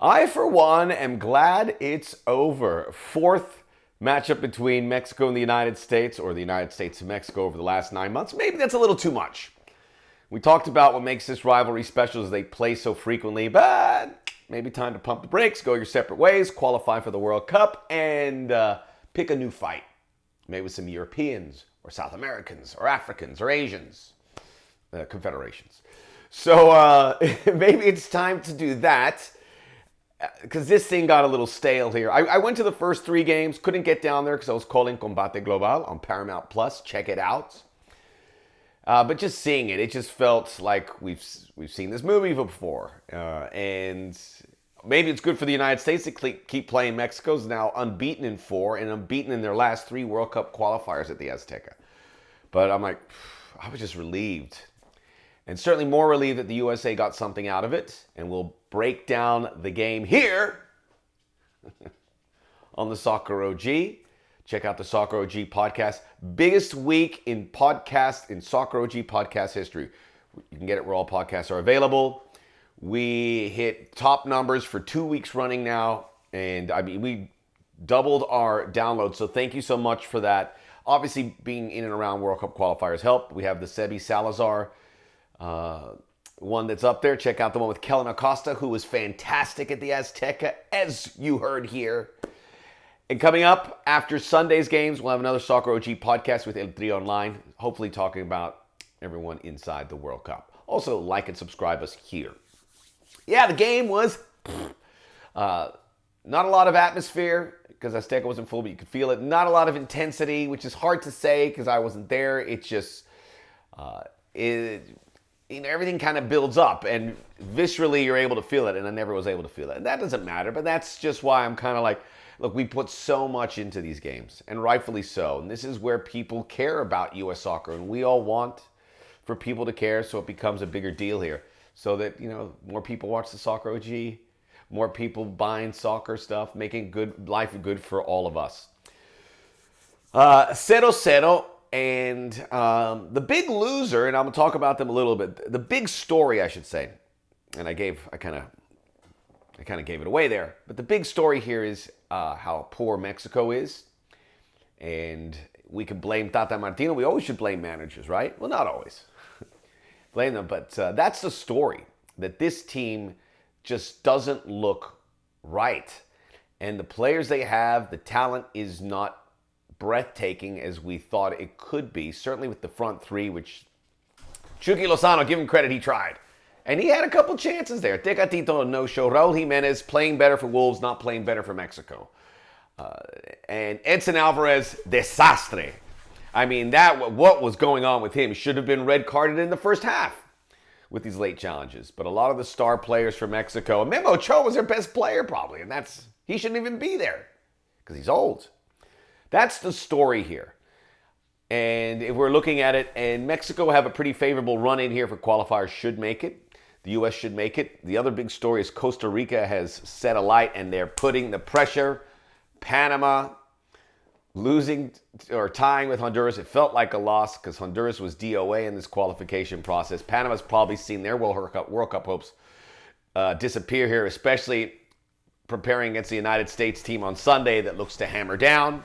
I, for one, am glad it's over. Fourth matchup between Mexico and the United States, or the United States and Mexico over the last 9 months. Maybe that's a little too much. We talked about what makes this rivalry special is they play so frequently, but maybe time to pump the brakes, go your separate ways, qualify for the World Cup, and pick a new fight. Maybe with some Europeans, or South Americans, or Africans, or Asians. Confederations. So maybe it's time to do that. Because this thing got a little stale here. I went to the first 3 games, couldn't get down there because I was calling Combate Global on Paramount Plus. Check it out. But just seeing it, it just felt like we've seen this movie before. And maybe it's good for the United States to keep playing. Mexico's now unbeaten in 4 and unbeaten in their last 3 World Cup qualifiers at the Azteca. But I'm like, I was just relieved. And certainly more relieved that the USA got something out of it. And we'll break down the game here on the Soccer OG. Check out the Soccer OG podcast. Biggest week in Soccer OG podcast history. You can get it where all podcasts are available. We hit top numbers for 2 weeks running now. And I mean, we doubled our downloads. So thank you so much for that. Obviously, being in and around World Cup qualifiers helped. We have the Sebi Salazar one that's up there. Check out the one with Kellen Acosta, who was fantastic at the Azteca, as you heard here. And coming up after Sunday's games, we'll have another Soccer OG podcast with El Tri Online, hopefully talking about everyone inside the World Cup. Also, like and subscribe us here. Yeah, the game was not a lot of atmosphere because Azteca wasn't full, but you could feel it. Not a lot of intensity, which is hard to say because I wasn't there. It's just everything kind of builds up, and viscerally you're able to feel it, and I never was able to feel it. And that doesn't matter, but that's just why I'm kind of like, look, we put so much into these games, and rightfully so. And this is where people care about U.S. soccer, and we all want for people to care, so it becomes a bigger deal here. So that, more people watch the Soccer OG, more people buying soccer stuff, making life good for all of us. 0-0. And the big loser, and I'm going to talk about them a little bit, the big story, I should say, and I kind of gave it away there, but the big story here is how poor Mexico is, and we can blame Tata Martino. We always should blame managers, right? Well, not always. Blame them, but that's the story, that this team just doesn't look right, and the players they have, the talent is not breathtaking as we thought it could be, certainly with the front 3, which Chucky Lozano, give him credit, he tried. And he had a couple chances there. Tecatito, no-show. Raul Jimenez playing better for Wolves, not playing better for Mexico. And Edson Alvarez, desastre. I mean, what was going on with him should have been red carded in the first half with these late challenges. But a lot of the star players for Mexico, and Memo Ochoa was their best player probably, and he shouldn't even be there because he's old. That's the story here. And if we're looking at it, and Mexico have a pretty favorable run in here for qualifiers, should make it. The U.S. should make it. The other big story is Costa Rica has set a light, and they're putting the pressure. Panama losing or tying with Honduras. It felt like a loss because Honduras was DOA in this qualification process. Panama's probably seen their World Cup hopes disappear here, especially preparing against the United States team on Sunday that looks to hammer down.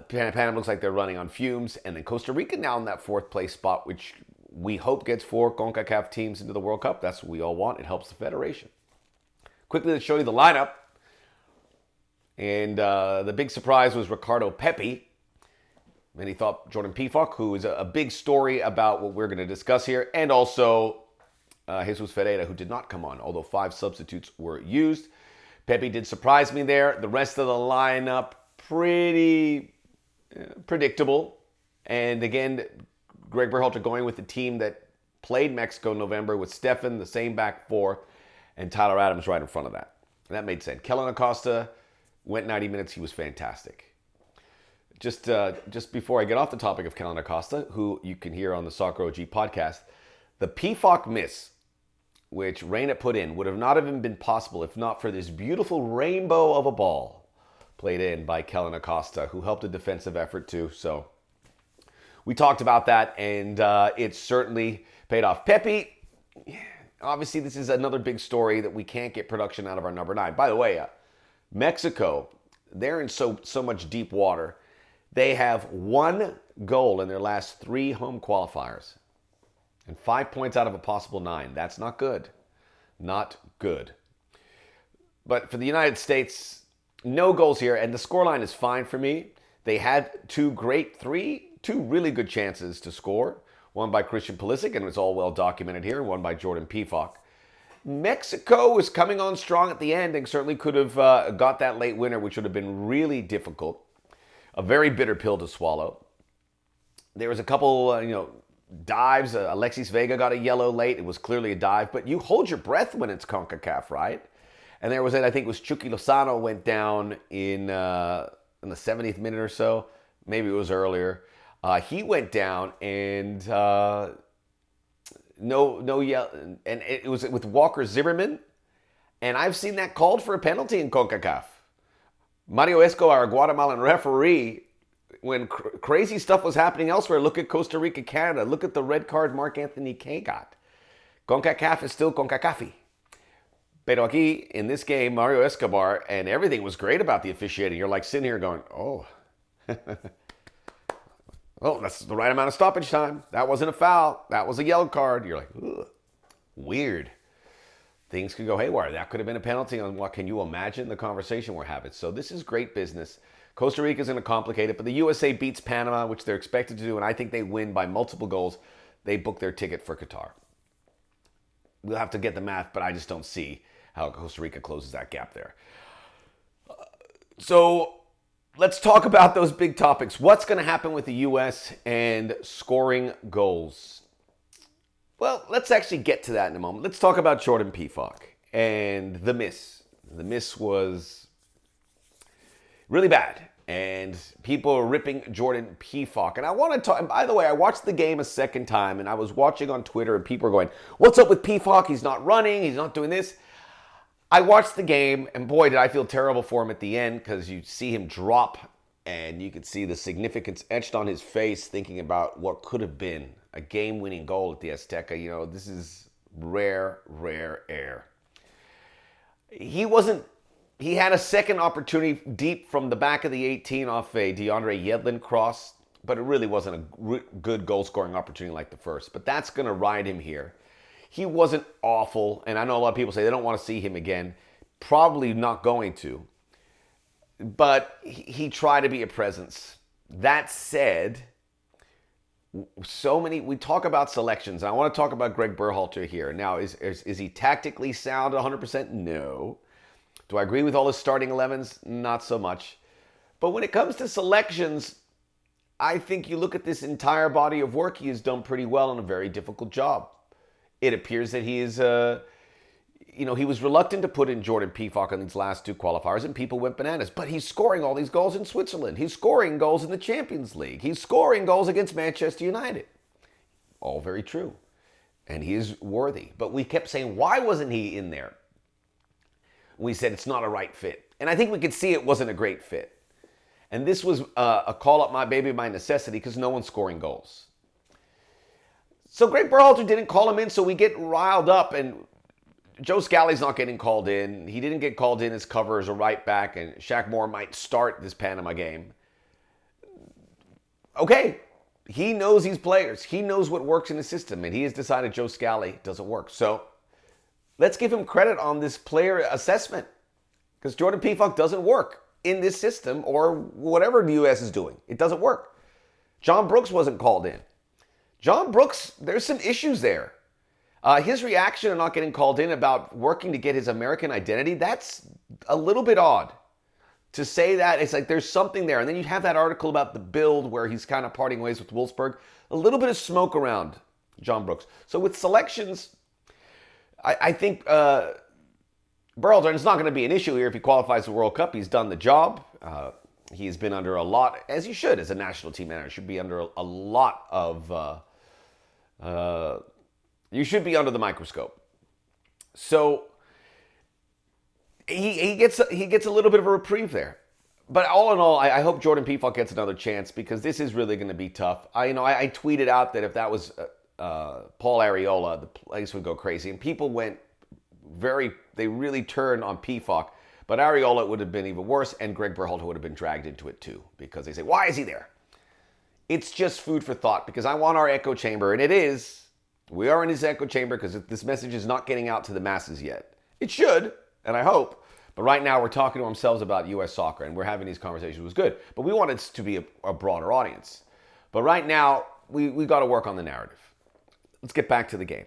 Panama looks like they're running on fumes. And then Costa Rica now in that 4th place spot, which we hope gets 4 CONCACAF teams into the World Cup. That's what we all want. It helps the federation. Quickly, let's show you the lineup. And the big surprise was Ricardo Pepi. And he thought Jordan Peafock, who is a big story about what we're going to discuss here. And also Jesus Ferreira, who did not come on, although 5 substitutes were used. Pepi did surprise me there. The rest of the lineup, pretty predictable. And again, Gregg Berhalter going with the team that played Mexico in November with Stefan, the same back 4, and Tyler Adams right in front of that. And that made sense. Kellen Acosta went 90 minutes. He was fantastic. Just before I get off the topic of Kellen Acosta, who you can hear on the Soccer OG podcast, the Peafock miss, which Reyna put in, would have not even been possible if not for this beautiful rainbow of a ball played in by Kellen Acosta, who helped a defensive effort too. So we talked about that, and it certainly paid off. Pepi, obviously this is another big story that we can't get production out of our number 9. By the way, Mexico, they're in so much deep water. They have 1 goal in their last 3 home qualifiers and 5 points out of a possible 9. That's not good. Not good. But for the United States, no goals here, and the scoreline is fine for me. They had 2 really good chances to score. One by Christian Pulisic, and it's all well documented here, and one by Jordan Peafock. Mexico was coming on strong at the end and certainly could have got that late winner, which would have been really difficult. A very bitter pill to swallow. There was a couple, dives. Alexis Vega got a yellow late. It was clearly a dive, but you hold your breath when it's CONCACAF, right? And there was I think it was Chucky Lozano went down in the 70th minute or so. Maybe it was earlier. He went down and no yell, and it was with Walker Zimmerman, and I've seen that called for a penalty in CONCACAF. Mario Escobar, a Guatemalan referee, when crazy stuff was happening elsewhere. Look at Costa Rica, Canada. Look at the red card Mark Anthony Kaye got. CONCACAF is still CONCACAF. Pero aquí, in this game, Mario Escobar, and everything was great about the officiating. You're like sitting here going, oh. Well, that's the right amount of stoppage time. That wasn't a foul. That was a yellow card. You're like, ugh, weird. Things could go haywire. That could have been a penalty on what? Can you imagine the conversation we're having? So this is great business. Costa Rica is going to complicate it, but the USA beats Panama, which they're expected to do, and I think they win by multiple goals. They book their ticket for Qatar. We'll have to get the math, but I just don't see how Costa Rica closes that gap there. So let's talk about those big topics. What's going to happen with the U.S. and scoring goals? Well, let's actually get to that in a moment. Let's talk about Jordan Peafock and the miss. The miss was really bad, and people are ripping Jordan Peafock. And I want to talk, and by the way, I watched the game a second time, and I was watching on Twitter, and people are going, what's up with Peafock? He's not running. He's not doing this. I watched the game, and boy, did I feel terrible for him at the end, because you see him drop, and you could see the significance etched on his face, thinking about what could have been a game-winning goal at the Azteca. This is rare air. He had a second opportunity deep from the back of the 18 off a DeAndre Yedlin cross, but it really wasn't a good goal-scoring opportunity like the first. But that's going to ride him here. He wasn't awful, and I know a lot of people say they don't want to see him again. Probably not going to. But he tried to be a presence. That said, we talk about selections, and I want to talk about Gregg Berhalter here. Now, is he tactically sound 100%? No. Do I agree with all his starting 11s? Not so much. But when it comes to selections, I think you look at this entire body of work, he has done pretty well in a very difficult job. It appears that he is, he was reluctant to put in Jordan Peafock on these last 2 qualifiers, and people went bananas. But he's scoring all these goals in Switzerland. He's scoring goals in the Champions League. He's scoring goals against Manchester United. All very true. And he is worthy. But we kept saying, why wasn't he in there? We said it's not a right fit. And I think we could see it wasn't a great fit. And this was a call up my baby by necessity because no one's scoring goals. So Gregg Berhalter didn't call him in, so we get riled up, and Joe Scally's not getting called in. He didn't get called in as cover as a right back, and Shaq Moore might start this Panama game. Okay, he knows these players. He knows what works in the system, and he has decided Joe Scally doesn't work. So let's give him credit on this player assessment, because Jordan Peafock doesn't work in this system or whatever the U.S. is doing. It doesn't work. John Brooks wasn't called in. John Brooks, there's some issues there. His reaction of not getting called in about working to get his American identity, that's a little bit odd. To say that, it's like there's something there. And then you have that article about the build where he's kind of parting ways with Wolfsburg. A little bit of smoke around John Brooks. So with selections, I think Berhalter, and it's not going to be an issue here if he qualifies for the World Cup. He's done the job. He's been under a lot, as he should as a national team manager, should be under a lot of... you should be under the microscope. So he gets a little bit of a reprieve there. But all in all, I hope Jordan Peafock gets another chance because this is really going to be tough. I tweeted out that if that was Paul Areola, the place would go crazy. And people they really turned on Peafock. But Areola would have been even worse, and Gregg Berhalter would have been dragged into it too, because they say, why is he there? It's just food for thought, because I want our echo chamber, and it is. We are in his echo chamber because this message is not getting out to the masses yet. It should, and I hope. But right now we're talking to ourselves about U.S. soccer, and we're having these conversations. It was good. But we want it to be a broader audience. But right now, we got to work on the narrative. Let's get back to the game.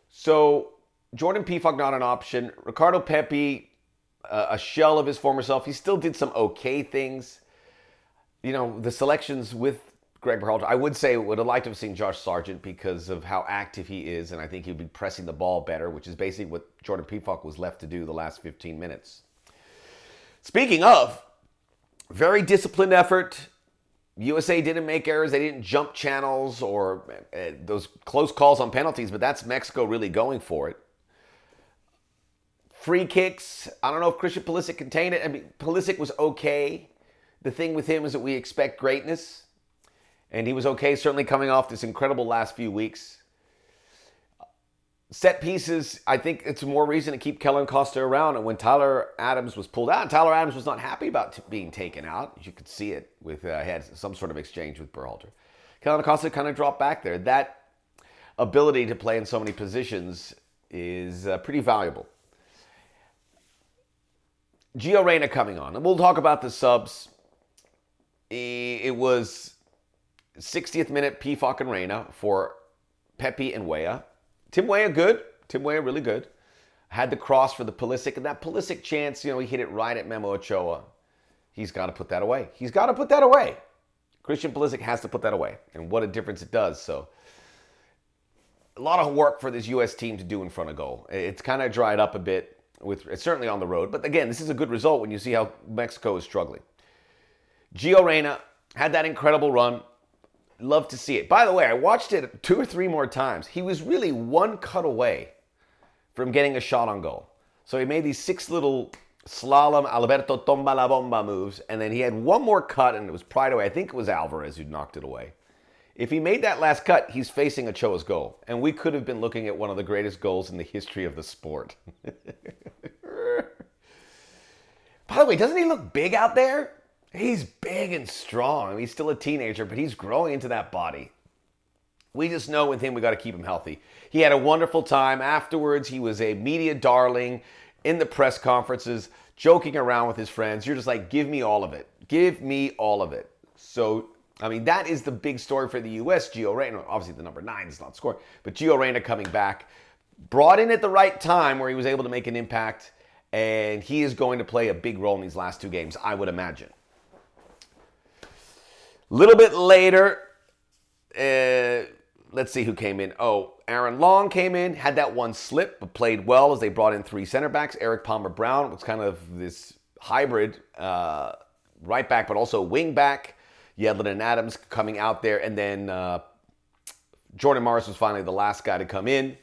So, Jordan Peafock not an option. Ricardo Pepi, a shell of his former self. He still did some okay things. You know, the selections with Gregg Berhalter, I would say would have liked to have seen Josh Sargent because of how active he is, and I think he'd be pressing the ball better, which is basically what Jordan Peafock was left to do the last 15 minutes. Speaking of, very disciplined effort. USA didn't make errors. They didn't jump channels or those close calls on penalties, but that's Mexico really going for it. Free kicks. I don't know if Christian Pulisic contained it. I mean, Pulisic was okay. The thing with him is that we expect greatness. And he was okay, certainly coming off this incredible last few weeks. Set pieces, I think it's more reason to keep Kellen Costa around. And when Tyler Adams was pulled out, Tyler Adams was not happy about being taken out. You could see it with had some sort of exchange with Berhalter. Kellen Costa kind of dropped back there. That ability to play in so many positions is pretty valuable. Gio Reyna coming on. And we'll talk about the subs. It was 60th minute Peafock and Reyna for Pepi and Weah. Tim Weah good. Tim Weah really good. Had the cross for the Pulisic. And that Pulisic chance, he hit it right at Memo Ochoa. He's got to put that away. He's got to put that away. Christian Pulisic has to put that away. And what a difference it does. So a lot of work for this U.S. team to do in front of goal. It's kind of dried up a bit. It's certainly on the road. But again, this is a good result when you see how Mexico is struggling. Gio Reyna had that incredible run. Love to see it. By the way, I watched it 2 or 3 more times. He was really one cut away from getting a shot on goal. So he made these 6 little slalom Alberto Tomba la Bomba moves, and then he had one more cut, and it was pried away. I think it was Alvarez who knocked it away. If he made that last cut, he's facing Ochoa's goal. And we could have been looking at one of the greatest goals in the history of the sport. By the way, doesn't he look big out there? He's big and strong. I mean, he's still a teenager, but he's growing into that body. We just know with him, we got to keep him healthy. He had a wonderful time. Afterwards, he was a media darling in the press conferences, joking around with his friends. You're just like, give me all of it. Give me all of it. So, I mean, that is the big story for the U.S. Gio Reyna, obviously the number 9 is not scoring, but Gio Reyna coming back, brought in at the right time where he was able to make an impact, and he is going to play a big role in these last 2 games, I would imagine. A little bit later, let's see who came in. Oh, Aaron Long came in, had that one slip, but played well as they brought in 3 center backs. Eric Palmer-Brown was kind of this hybrid right back, but also wing back. Yedlin and Adams coming out there, and then Jordan Morris was finally the last guy to come in.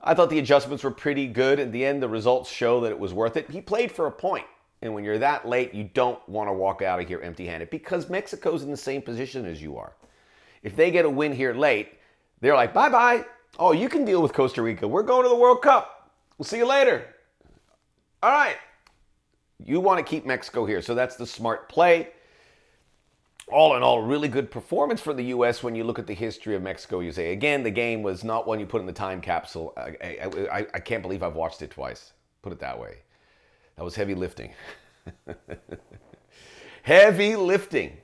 I thought the adjustments were pretty good. In the end, the results show that it was worth it. He played for a point. And when you're that late, you don't want to walk out of here empty-handed because Mexico's in the same position as you are. If they get a win here late, they're like, bye-bye. Oh, you can deal with Costa Rica. We're going to the World Cup. We'll see you later. All right. You want to keep Mexico here. So that's the smart play. All in all, really good performance for the U.S. when you look at the history of Mexico, you say. Again, the game was not one you put in the time capsule. I can't believe I've watched it twice. Put it that way. That was heavy lifting. Heavy lifting.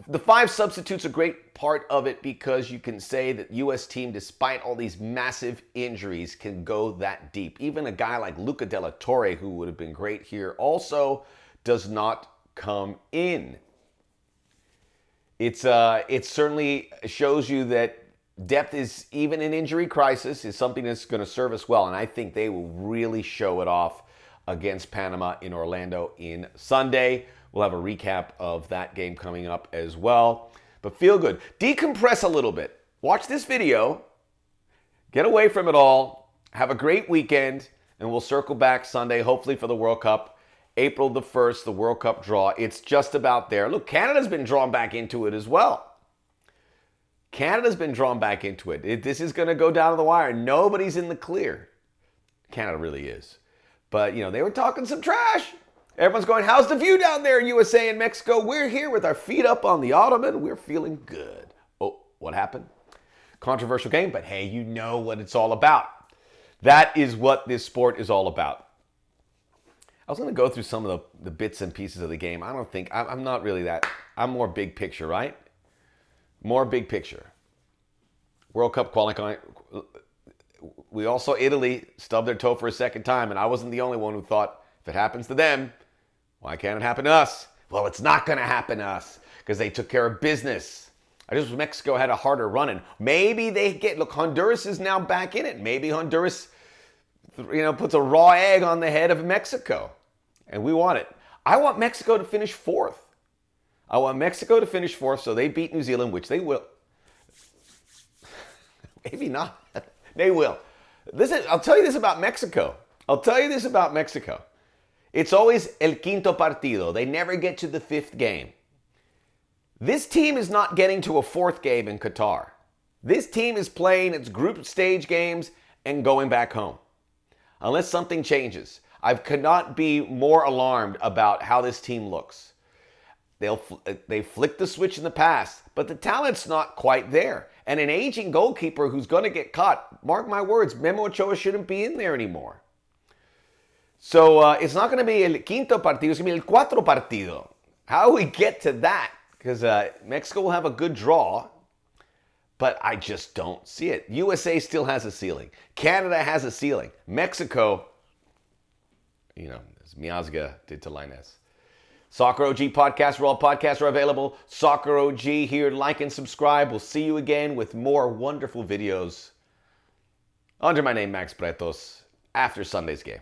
The 5 substitutes are a great part of it because you can say that U.S. team, despite all these massive injuries, can go that deep. Even a guy like Luca de la Torre, who would have been great here, also does not come in. It certainly shows you that depth is, even in injury crisis, is something that's going to serve us well. And I think they will really show it off against Panama in Orlando in Sunday. We'll have a recap of that game coming up as well. But feel good. Decompress a little bit. Watch this video. Get away from it all. Have a great weekend. And we'll circle back Sunday, hopefully for the World Cup. April the 1st, the World Cup draw. It's just about there. Look, Canada's been drawn back into it as well. Canada's been drawn back into it. This is going to go down to the wire. Nobody's in the clear. Canada really is. But, they were talking some trash. Everyone's going, how's the view down there, USA and Mexico? We're here with our feet up on the ottoman. We're feeling good. Oh, what happened? Controversial game, but hey, you know what it's all about. That is what this sport is all about. I was going to go through some of the bits and pieces of the game. I'm not really that. I'm more big picture, right? More big picture. World Cup qualifying. We all saw Italy stub their toe for a second time, and I wasn't the only one who thought, if it happens to them, why can't it happen to us? Well, it's not going to happen to us because they took care of business. I just wish Mexico had a harder run, and maybe look, Honduras is now back in it. Maybe Honduras, puts a raw egg on the head of Mexico, and we want it. I want Mexico to finish fourth. I want Mexico to finish fourth so they beat New Zealand, which they will. Maybe not. They will. Listen, I'll tell you this about Mexico. It's always el quinto partido. They never get to the fifth game. This team is not getting to a fourth game in Qatar. This team is playing its group stage games and going back home. Unless something changes. I could not be more alarmed about how this team looks. They flicked the switch in the past, but the talent's not quite there. And an aging goalkeeper who's going to get caught, mark my words, Memo Ochoa shouldn't be in there anymore. So it's not going to be el quinto partido, it's going to be el cuatro partido. How do we get to that? Because Mexico will have a good draw, but I just don't see it. USA still has a ceiling. Canada has a ceiling. Mexico, as Miazga did to Lainez. Soccer OG podcast, where all podcasts are available. Soccer OG here. Like and subscribe. We'll see you again with more wonderful videos under my name, Max Bretos, after Sunday's game.